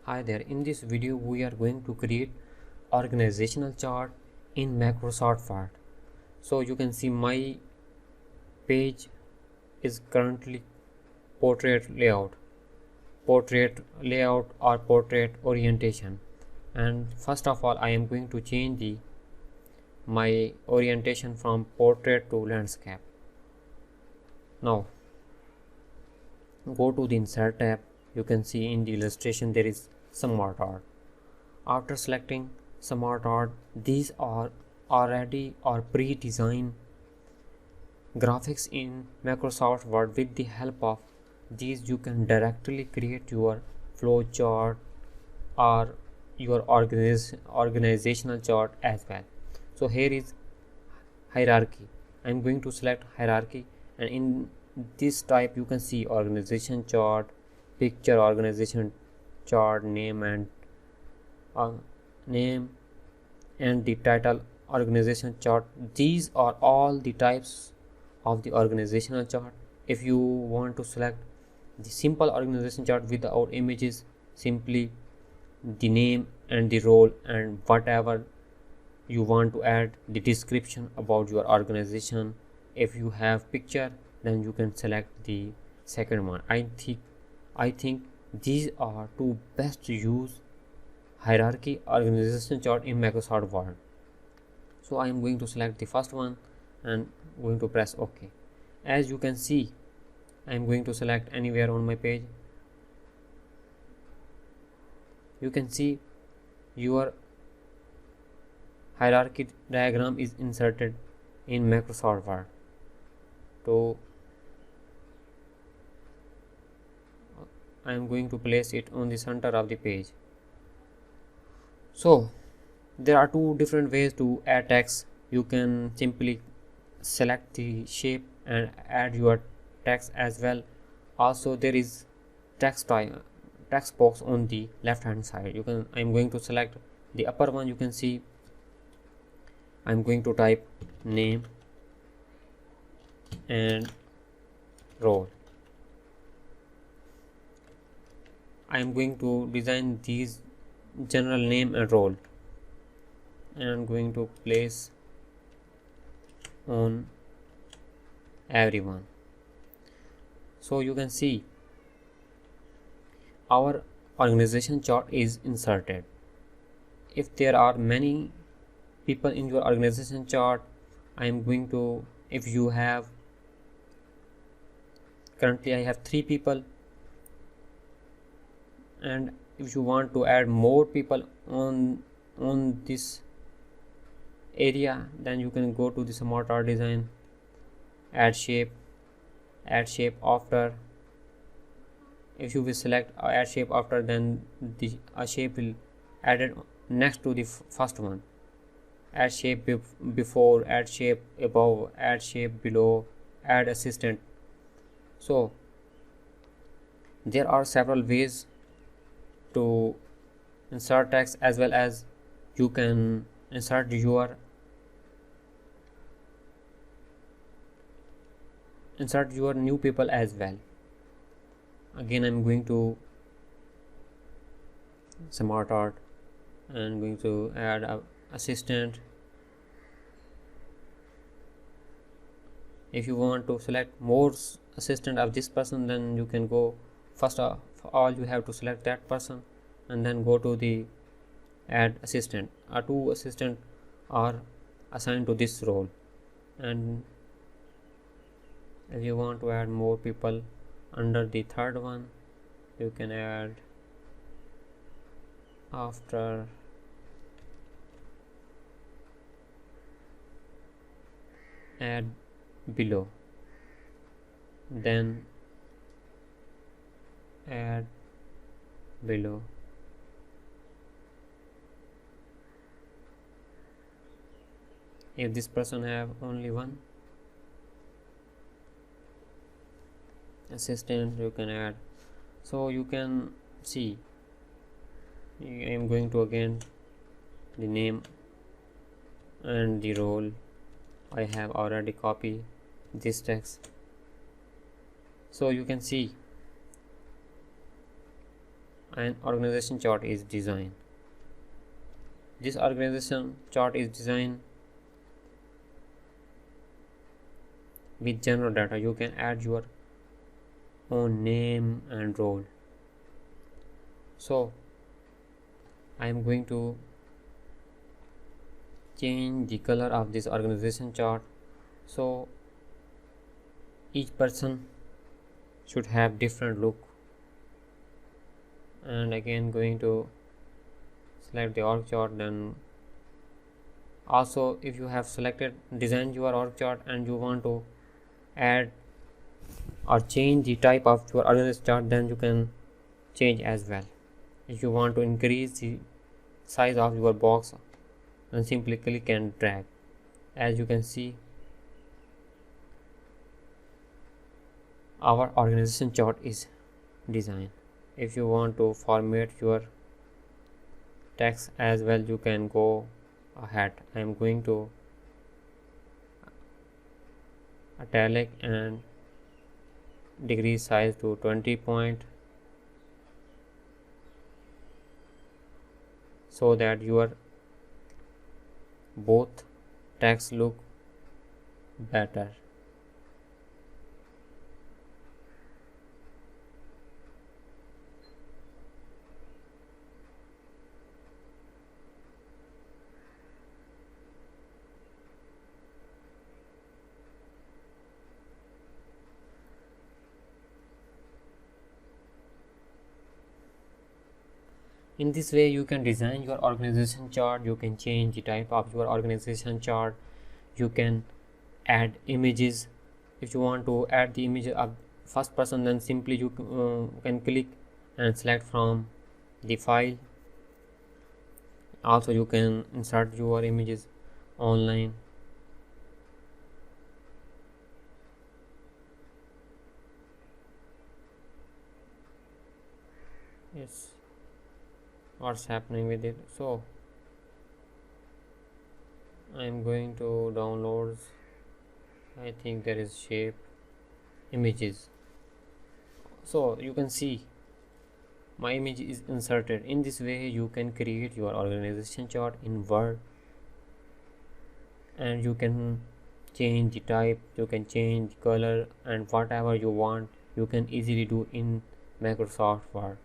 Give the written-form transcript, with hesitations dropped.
Hi there, in this video we are going to create organizational chart in Microsoft Word. So you can see my page is currently portrait layout, or portrait orientation. And first of all I am going to change my orientation from portrait to landscape. Now go to the insert tab. You can see in the illustration there is SmartArt. After selecting SmartArt, these are already or pre-designed graphics in Microsoft Word. With the help of these you can directly create your flow chart or your organizational chart as well. So here is hierarchy. I'm going to select hierarchy, and in this type you can see organization chart, picture organization chart, name uh, and the title organization chart. These are all the types of the organizational chart. If you want to select the simple organization chart without images, simply the name and the role and whatever you want to add the description about your organization. If you have picture, then you can select the second one. I think these are two best use hierarchy organization chart in Microsoft Word. So I am going to select the first one and going to press OK. As you can see, I am going to select anywhere on my page. You can see your hierarchy diagram is inserted in Microsoft Word. So I am going to place it on the center of the page. So there are two different ways to add text. You can simply select the shape and add your text as well. Also there is text box on the left hand side. I'm going to select the upper one. You can see I'm going to type name and role. I am going to design these general name and role, and I'm going to place on everyone. So you can see our organization chart is inserted. If there are many people in your organization chart, I am going to, if you have, currently I have 3 people, and if you want to add more people on this area, then you can go to the SmartArt design, add shape after. If you will select add shape after, then the shape will added next to the first one. Add shape before, add shape above, add shape below, add assistant. So there are several ways to insert text, as well as you can insert your new people as well. Again I'm going to SmartArt and going to add a assistant. If you want to select more assistant of this person, then you can go, first of all you have to select that person and then go to the add assistant. 2 assistants are assigned to this role, and if you want to add more people under the third one, you can add after add below, then add below. If this person have only one assistant, you can add. So you can see I am going to again the name and the role. I have already copied this text. So you can see an organization chart is designed. This organization chart is designed with general data. You can add your own name and role. So I am going to change the color of this organization chart, so each person should have different look. And again going to select the org chart. Then also, if you have selected design your org chart and you want to add or change the type of your organization chart, then you can change as well. If you want to increase the size of your box, then simply click and drag. As you can see, our organization chart is designed. If you want to format your text as well, you can go ahead. I am going to italic and decrease size to 20 point, so that your both text look better. In this way you can design your organization chart. You can change the type of your organization chart. You can add images. If you want to add the image of first person, then simply you can click and select from the file. Also you can insert your images online. Yes, what's happening with it? So I'm going to downloads. I think there is shape images. So you can see my image is inserted. In this way you can create your organization chart in Word, and you can change the type, you can change the color, and whatever you want you can easily do in Microsoft Word.